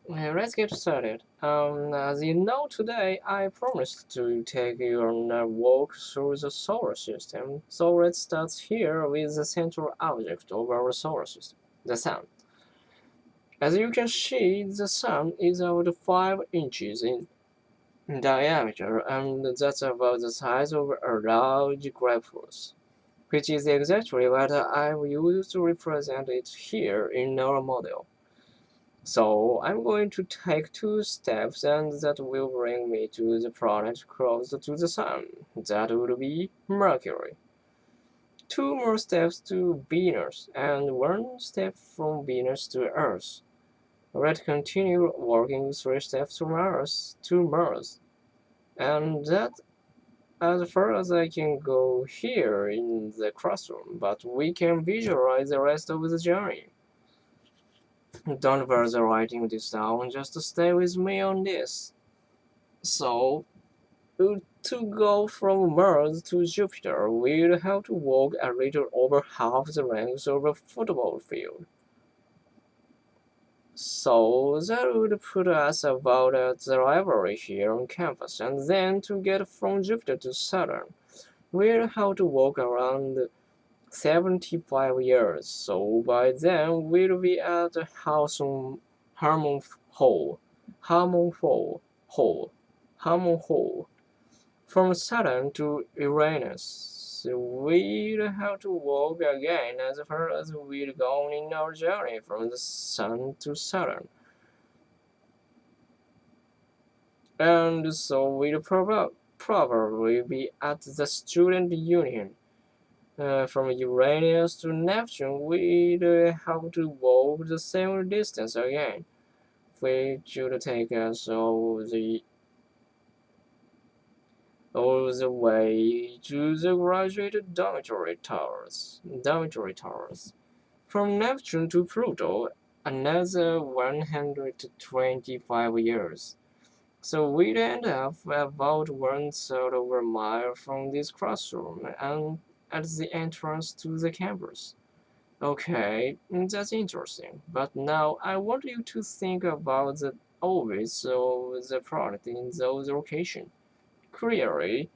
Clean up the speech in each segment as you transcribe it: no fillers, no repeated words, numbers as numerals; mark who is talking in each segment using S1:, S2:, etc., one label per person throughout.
S1: Let's get started. As you know, today I promised to take you on a walk through the solar system. So let's start here with the central object of our solar system, the Sun. As you can see, the Sun is about 5 inches in diameter, and that's about the size of a large grapefruit, which is exactly what I've used to represent it here in our model. So I'm going to take 2 steps and that will bring me to the planet closer to the Sun. That would be Mercury. 2 more steps to Venus and 1 step from Venus to Earth. Let's continue walking 3 steps from Earth to Mars. And that as far as I can go here in the classroom, but we can visualize the rest of the journey. Don't bother writing this down, just stay with me on this. So, to go from Mars to Jupiter, we'll have to walk a little over half the length of a football field. So that would put us about at the library here on campus, and then to get from Jupiter to Saturn, we'll have to walk around 75 years. So by then, we'll be at Harmon Hall, Harmon Hall, Harmon Hall. From Saturn to Uranus, we'll have to walk again as far as we've gone in our journey from the Sun to Saturn. And so we'll probably be at the Student Union. From Uranus to Neptune, we'd have to walk the same distance again, which would take us all the way to the graduate dormitory towers. From Neptune to Pluto, another 125 years. So we'd end up about 1/3 of a mile from this classroom and at the entrance to the campus. Okay, that's interesting. But now I want you to think about the orbits of the planet in those locations. Clearly,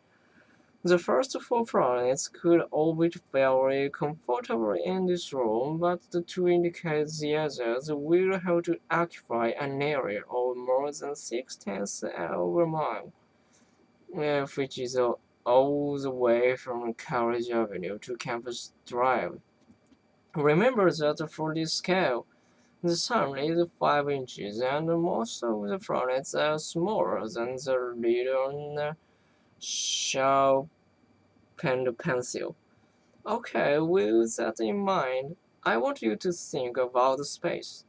S1: the first 4 planets could orbit very comfortably in this room, but to indicate the others, we'll have to occupy an area of more than 6/10 of a mile, which is all the way from College Avenue to Campus Drive. Remember that for this scale, the Sun is 5 inches, and most of the planets are smaller than the lid on a sharpened pencil. Okay, with that in mind, I want you to think about space.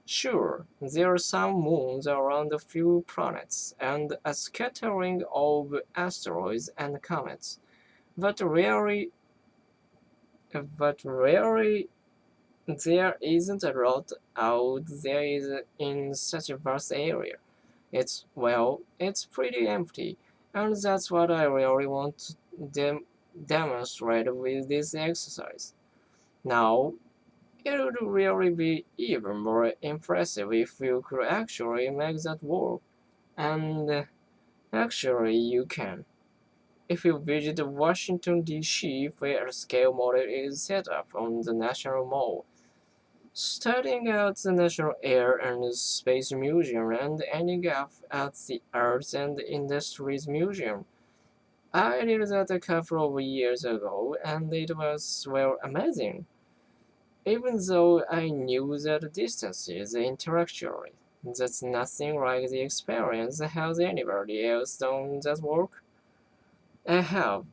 S1: Sure, there are some moons around a few planets and a scattering of asteroids and comets, but rarely there isn't a lot out there is in such a vast area. It's pretty empty, and that's what I really want to demonstrate with this exercise. Now, it would really be even more impressive if you could actually make that work. And actually, you can. If you visit Washington, D.C., where a scale model is set up on the National Mall, starting at the National Air and Space Museum and ending up at the Arts and Industries Museum. I did that a couple of years ago, and it was, well, amazing. Even though I knew that distances intellectually, that's nothing like the experience. Has anybody else done that work? I have,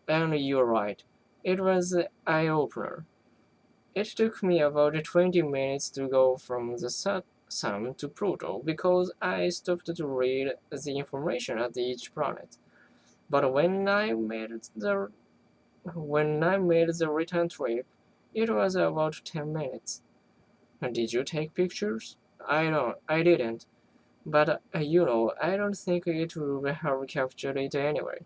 S1: and you're right. It was an eye-opener. It took me about 20 minutes to go from the Sun to Pluto because I stopped to read the information at each planet. But when I made the return trip, it was about 10 minutes. Did you take pictures? I didn't. But I don't think it would have captured it anyway.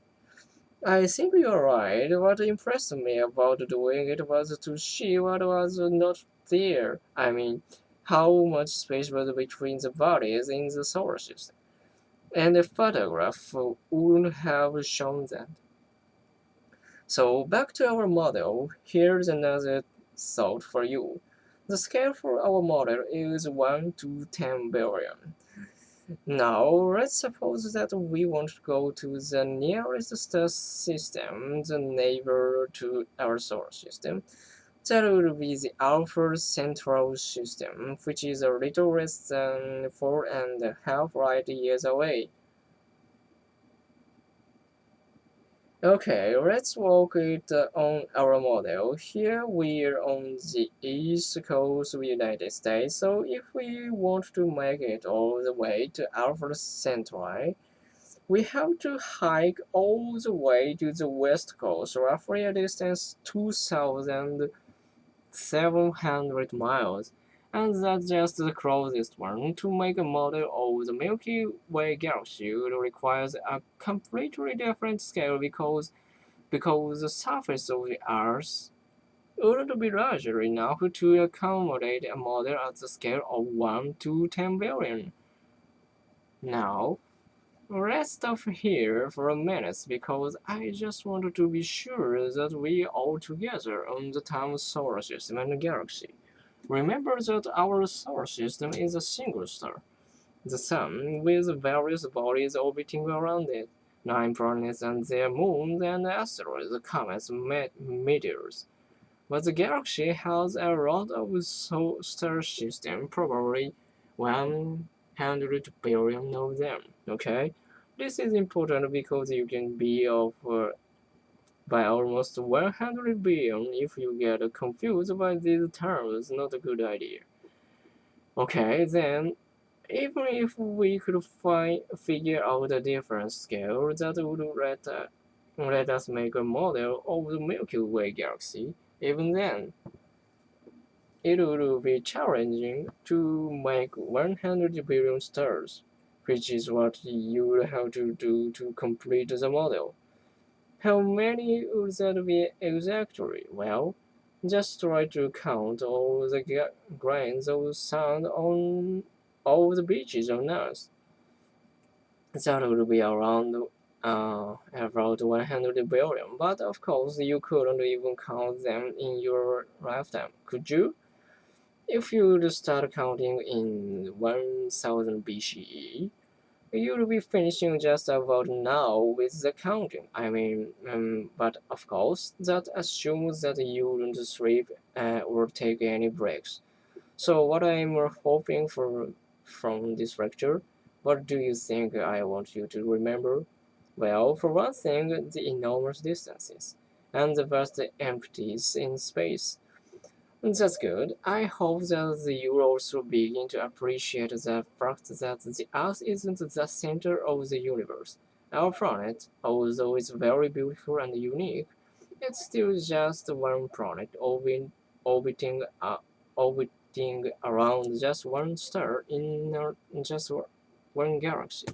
S1: I think you're right. What impressed me about doing it was to see what was not there. I mean, how much space was between the bodies in the solar system, and a photograph wouldn't have shown that. So back to our model, here's another thought for you. The scale for our model is 1 to 10 billion. Now, let's suppose that we want to go to the nearest star system, the neighbor to our solar system. That would be the Alpha Central System, which is a little less than 4.5 light years away. Okay, let's work it on our model. Here we're on the east coast of the United States, so if we want to make it all the way to Alpha Centauri, we have to hike all the way to the west coast, roughly a distance 2,700 miles. And that's just the closest one. To make a model of the Milky Way galaxy would require a completely different scale because the surface of the Earth wouldn't be larger enough to accommodate a model at the scale of 1 to 10 billion. Now, let's stop here for a minute because I just wanted to be sure that we are all together on the time solar system and galaxy. Remember that our solar system is a single star, the Sun, with various bodies orbiting around it, 9 planets and their moons and asteroids, comets, meteors. But the galaxy has a lot of star systems, probably 100 billion of them, okay? This is important because you can be off by almost 100 billion if you get confused by these terms. Not a good idea. Okay, then, even if we could figure out a different scale that would let us make a model of the Milky Way galaxy, even then, it would be challenging to make 100 billion stars, which is what you would have to do to complete the model. How many would that be exactly? Well, just try to count all the grains of sand on all the beaches on Earth. That would be around about 100 billion, but of course you couldn't even count them in your lifetime, could you? If you'd start counting in 1000 BCE, you'll be finishing just about now with the counting. But of course, that assumes that you wouldn't sleep or take any breaks. So, what I'm hoping for from this lecture, what do you think I want you to remember? Well, for one thing, the enormous distances and the vast empties in space. That's good. I hope that you will also begin to appreciate the fact that the Earth isn't the center of the universe. Our planet, although it's very beautiful and unique, it's still just one planet orbiting, orbiting around just one star in just one galaxy.